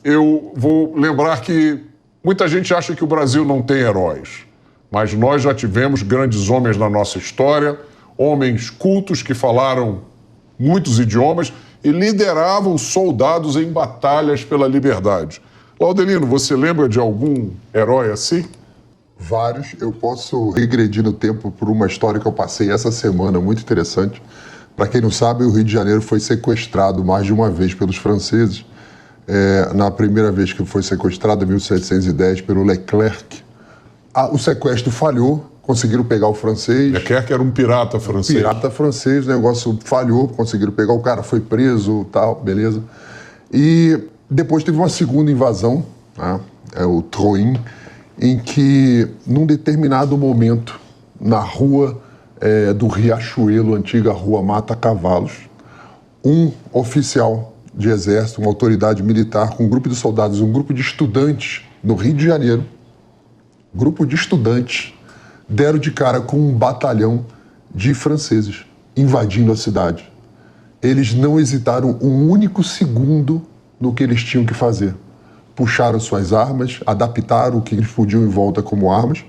eu vou lembrar que muita gente acha que o Brasil não tem heróis, mas nós já tivemos grandes homens na nossa história, homens cultos que falaram muitos idiomas e lideravam soldados em batalhas pela liberdade. Laudelino, você lembra de algum herói assim? Vários. Eu posso regredir no tempo por uma história que eu passei essa semana, muito interessante. Para quem não sabe, o Rio de Janeiro foi sequestrado mais de uma vez pelos franceses. Na primeira vez que foi sequestrado, em 1710, pelo Leclerc. O sequestro falhou, conseguiram pegar o francês. Leclerc era um pirata francês. Pirata francês, o negócio falhou, conseguiram pegar o cara, foi preso, tal, beleza. E depois teve uma segunda invasão, né, o Troin, em que, num determinado momento, na rua do Riachuelo, antiga rua Mata Cavalos, um oficial de exército, uma autoridade militar, com um grupo de soldados, um grupo de estudantes no Rio de Janeiro, grupo de estudantes, deram de cara com um batalhão de franceses invadindo a cidade. Eles não hesitaram um único segundo no que eles tinham que fazer. Puxaram suas armas, adaptaram o que eles podiam em volta como armas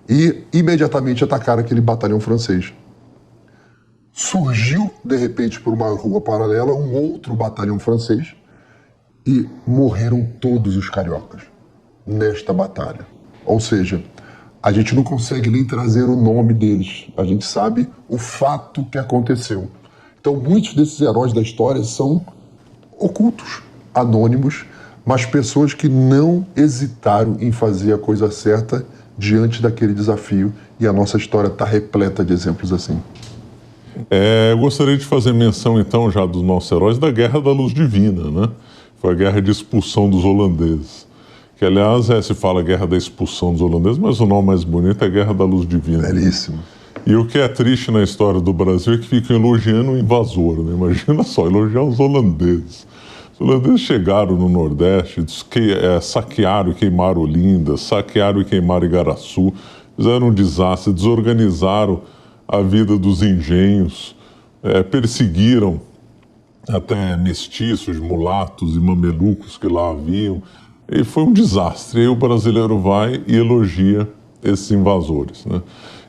e imediatamente atacaram aquele batalhão francês. Surgiu, de repente, por uma rua paralela, um outro batalhão francês e morreram todos os cariocas nesta batalha. Ou seja, a gente não consegue nem trazer o nome deles. A gente sabe o fato que aconteceu. Então, muitos desses heróis da história são ocultos, anônimos, mas pessoas que não hesitaram em fazer a coisa certa diante daquele desafio. E a nossa história está repleta de exemplos assim. Eu gostaria de fazer menção, então, já dos nossos heróis, da Guerra da Luz Divina, né? Foi a guerra de expulsão dos holandeses. Que, aliás, se fala Guerra da Expulsão dos Holandeses, mas o nome mais bonito é Guerra da Luz Divina. Belíssimo. E o que é triste na história do Brasil é que ficam elogiando o invasor, né? Imagina só, elogiar os holandeses. Os holandeses chegaram no Nordeste, saquearam e queimaram Olinda, saquearam e queimaram Igaraçu, fizeram um desastre, desorganizaram a vida dos engenhos, perseguiram até mestiços, mulatos e mamelucos que lá haviam. E foi um desastre. E aí o brasileiro vai e elogia esses invasores, né?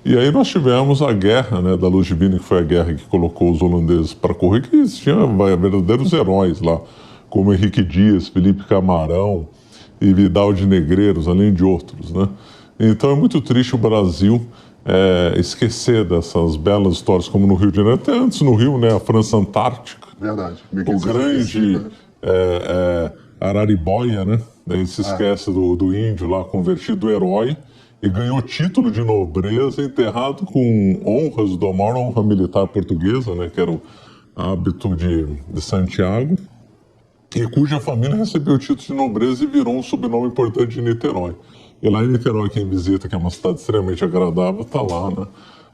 E aí nós tivemos a guerra, né, da Luz Divina, que foi a guerra que colocou os holandeses para correr, que existiam verdadeiros heróis lá, como Henrique Dias, Felipe Camarão e Vidal de Negreiros, além de outros, né? Então é muito triste o Brasil esquecer dessas belas histórias, como no Rio de Janeiro, até antes no Rio, né, a França Antártica. Verdade. O grande Araribóia, né? Daí se esquece do índio lá convertido herói e ganhou título de nobreza, enterrado com honras da maior honra militar portuguesa, né? Que era o hábito de Santiago, e cuja família recebeu o título de nobreza e virou um sobrenome importante de Niterói. E lá em Niterói, quem visita, que é uma cidade extremamente agradável, está lá, né?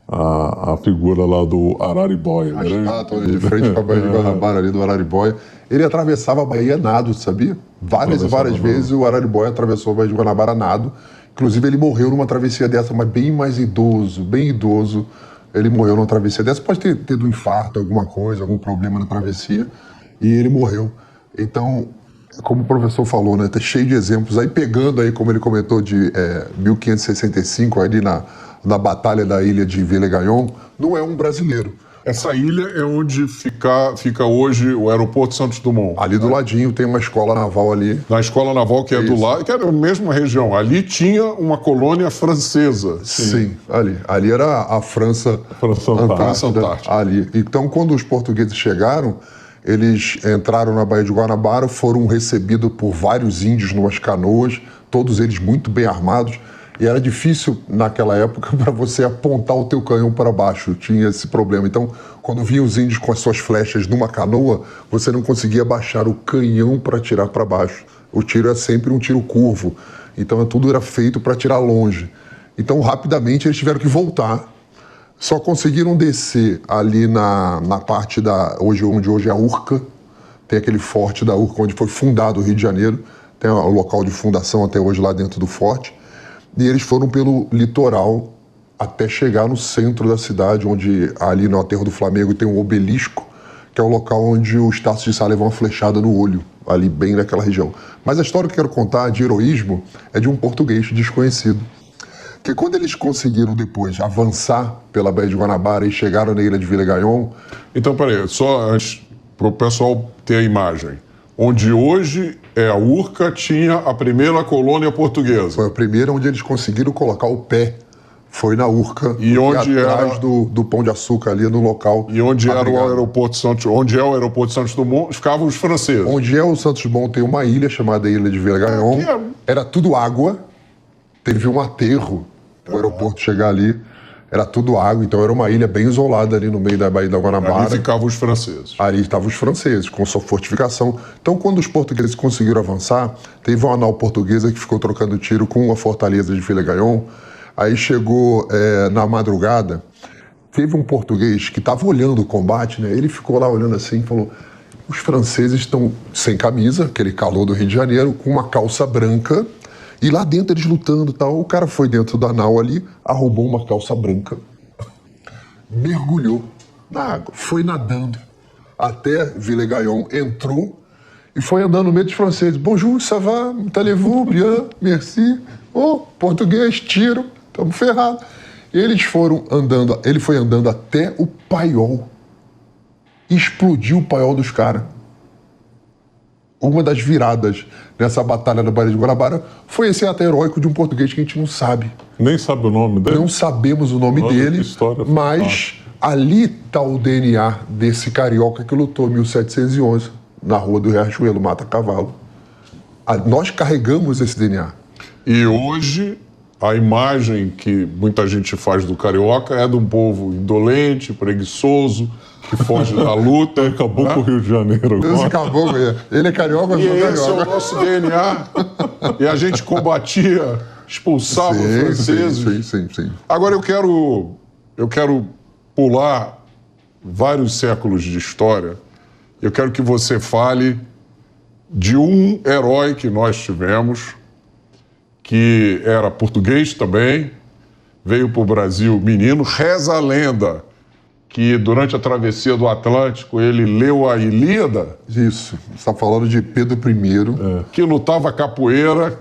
A figura lá do Araribóia. A estátua de frente para a Baía de Guanabara, ali do Araribóia. Ele atravessava a Baía nado, sabia? Várias e várias vezes o Araribóia atravessou a Baía de Guanabara nado. Inclusive ele morreu numa travessia dessa, mas bem mais idoso, bem idoso. Ele morreu numa travessia dessa, pode ter tido um infarto, alguma coisa, algum problema na travessia, e ele morreu. Então, como o professor falou, né, tá cheio de exemplos. Aí pegando aí, como ele comentou, de 1565, ali na Batalha da Ilha de Villegayon, não é um brasileiro. Essa ilha é onde fica hoje o aeroporto Santos Dumont. Ali do ladinho tem uma escola naval ali. Na escola naval que é do lado, que era a mesma região. Ali tinha uma colônia francesa. Sim, ali. Ali era a França Antártida. Ali. Então, quando os portugueses chegaram, eles entraram na Baía de Guanabara, foram recebidos por vários índios numas canoas, todos eles muito bem armados. E era difícil, naquela época, para você apontar o teu canhão para baixo. Tinha esse problema. Então, quando vinham os índios com as suas flechas numa canoa, você não conseguia baixar o canhão para atirar para baixo. O tiro é sempre um tiro curvo. Então, tudo era feito para atirar longe. Então, rapidamente, eles tiveram que voltar. Só conseguiram descer ali na parte onde hoje é a Urca. Tem aquele forte da Urca, onde foi fundado o Rio de Janeiro. Tem o local de fundação até hoje lá dentro do forte. E eles foram pelo litoral até chegar no centro da cidade, onde ali no Aterro do Flamengo tem um obelisco, que é o local onde os Tasso de Sá levam uma flechada no olho, ali bem naquela região. Mas a história que eu quero contar de heroísmo é de um português desconhecido, que quando eles conseguiram depois avançar pela Baía de Guanabara e chegaram na ilha de Vila-Gaion... Então, peraí, só antes, para o pessoal ter a imagem. Onde hoje é a Urca, tinha a primeira colônia portuguesa. Foi a primeira onde eles conseguiram colocar o pé. Foi na Urca, e onde atrás do Pão de Açúcar, ali no local. E onde era o aeroporto Santos, onde é o aeroporto Santos Dumont, ficavam os franceses. Onde é o Santos Dumont tem uma ilha chamada Ilha de Vila-Gaion. Era tudo água. Teve um aterro para o aeroporto chegar ali. Era tudo água, então era uma ilha bem isolada ali no meio da Baía da Guanabara. Ali ficavam os franceses. Ali estavam os franceses, com sua fortificação. Então, quando os portugueses conseguiram avançar, teve uma nau portuguesa que ficou trocando tiro com a fortaleza de Vila-Gaion. Aí chegou na madrugada, teve um português que estava olhando o combate, né? Ele ficou lá olhando assim e falou: os franceses estão sem camisa, aquele calor do Rio de Janeiro, com uma calça branca, e lá dentro eles lutando e tal. O cara foi dentro da nau ali, arrombou uma calça branca, mergulhou na água, foi nadando até Vila-Gaion, entrou e foi andando no meio dos franceses. Bonjour, ça va? Allez-vous? Bien, merci. Oh, português, tiro. Estamos ferrados. Eles foram andando, ele foi andando até o paiol. Explodiu o paiol dos caras. Uma das viradas nessa batalha da Baía de Guanabara foi esse ato heróico de um português que a gente não sabe. Nem sabe o nome dele? Não sabemos o nome dele, mas ali está o DNA desse carioca que lutou em 1711, na Rua do Riachuelo, Mata Cavalo. Nós carregamos esse DNA. E hoje, a imagem que muita gente faz do carioca é de um povo indolente, preguiçoso, que foge da luta. Acabou com o Rio de Janeiro agora. Esse acabou, ele é carioca, e esse é o nosso DNA. E a gente combatia, expulsava os franceses. Sim. Agora eu quero pular vários séculos de história. Eu quero que você fale de um herói que nós tivemos, que era português também, veio para o Brasil menino. Reza a lenda que durante a travessia do Atlântico ele leu a Ilíada. Isso, você está falando de Pedro I. Que lutava capoeira.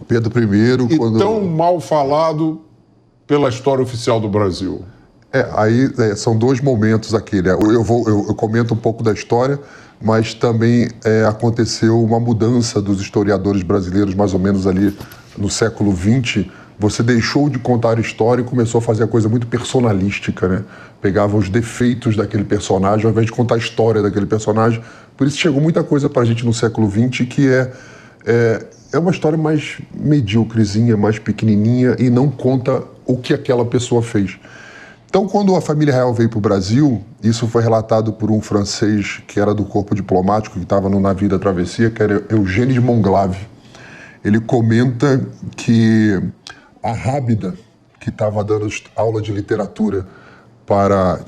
Pedro I. E tão mal falado pela história oficial do Brasil. São dois momentos aqui, né? Eu comento um pouco da história, mas também aconteceu uma mudança dos historiadores brasileiros, mais ou menos ali no século XX. Você deixou de contar a história e começou a fazer a coisa muito personalística, né? Pegava os defeitos daquele personagem ao invés de contar a história daquele personagem. Por isso chegou muita coisa pra gente no século XX que é uma história mais medíocrezinha, mais pequenininha e não conta o que aquela pessoa fez. Então, quando a família real veio para o Brasil, isso foi relatado por um francês que era do corpo diplomático, que estava no navio da travessia, que era Eugênio de Monglave. Ele comenta que a Rábida, que estava dando aula de literatura para...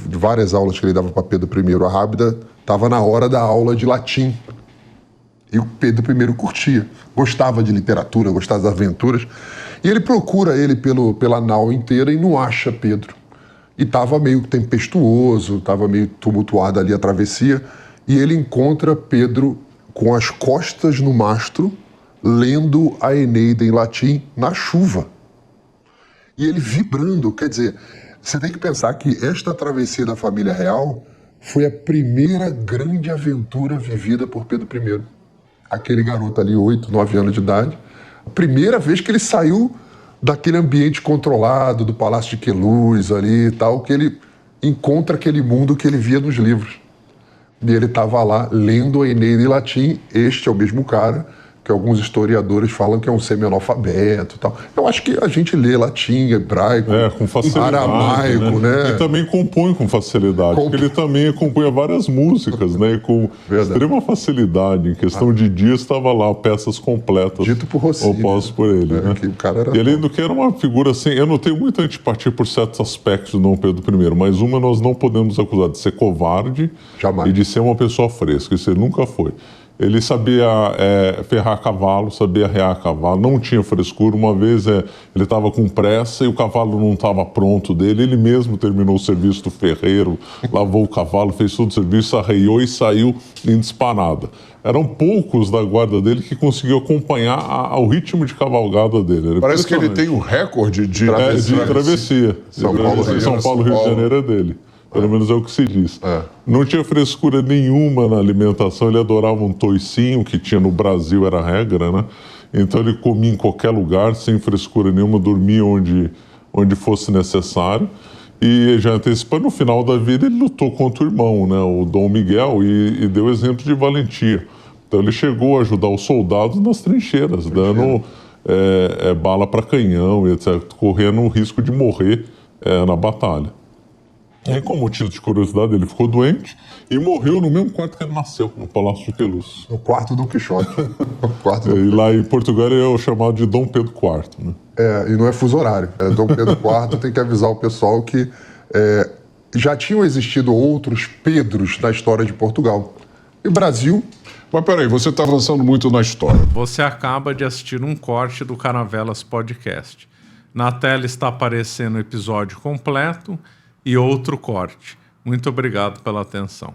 várias aulas que ele dava para Pedro I, a Rábida estava na hora da aula de latim. E o Pedro I curtia, gostava de literatura, gostava das aventuras. E ele procura ele pela nau inteira e não acha Pedro. E estava meio tempestuoso, estava meio tumultuada ali a travessia. E ele encontra Pedro com as costas no mastro, lendo a Eneida em latim na chuva. E ele vibrando, quer dizer, você tem que pensar que esta travessia da família real foi a primeira grande aventura vivida por Pedro I. Aquele garoto ali, 8, 9 anos de idade, a primeira vez que ele saiu daquele ambiente controlado, do Palácio de Queluz ali e tal, que ele encontra aquele mundo que ele via nos livros. E ele estava lá lendo a Eneida em latim. Este é o mesmo cara que alguns historiadores falam que é um semi-analfabeto e tal. Eu acho que a gente lê latim, hebraico, com facilidade, aramaico, né? E também compõe com facilidade, porque ele também compunha várias músicas, né? Com extrema facilidade. Em questão de dias, estava lá, peças completas. Dito por Rossini. Compostas por ele, né? Que o cara era... E além do que era uma figura assim, eu não tenho muita antipatia por certos aspectos do Dom Pedro I, mas nós não podemos acusar de ser covarde. Jamais. E de ser uma pessoa fresca, isso ele nunca foi. Ele sabia ferrar cavalo, sabia arrear cavalo, não tinha frescura. Uma vez ele estava com pressa e o cavalo não estava pronto dele. Ele mesmo terminou o serviço do ferreiro, lavou o cavalo, fez todo o serviço, arreiou e saiu em disparada. Eram poucos da guarda dele que conseguiam acompanhar o ritmo de cavalgada dele. Parece que ele tem o recorde de travessia. São Paulo, Rio de Janeiro é dele. Pelo menos é o que se diz. Não tinha frescura nenhuma na alimentação, ele adorava um toicinho, que tinha no Brasil, era a regra, né? Então ele comia em qualquer lugar, sem frescura nenhuma, dormia onde fosse necessário. E já antecipando, no final da vida, ele lutou contra o irmão, né? O Dom Miguel, e deu exemplo de valentia. Então ele chegou a ajudar os soldados nas trincheiras, dando bala para canhão, etc., correndo o risco de morrer na batalha. E como motivo de curiosidade, ele ficou doente e morreu no mesmo quarto que ele nasceu, no Palácio de Queluz. No quarto do Quixote. E lá em Portugal ele é o chamado de Dom Pedro IV, né? E não é fuso horário. Dom Pedro IV tem que avisar o pessoal que já tinham existido outros Pedros na história de Portugal. E o Brasil... Mas peraí, você está avançando muito na história. Você acaba de assistir um corte do Caravelas Podcast. Na tela está aparecendo o episódio completo e outro corte. Muito obrigado pela atenção.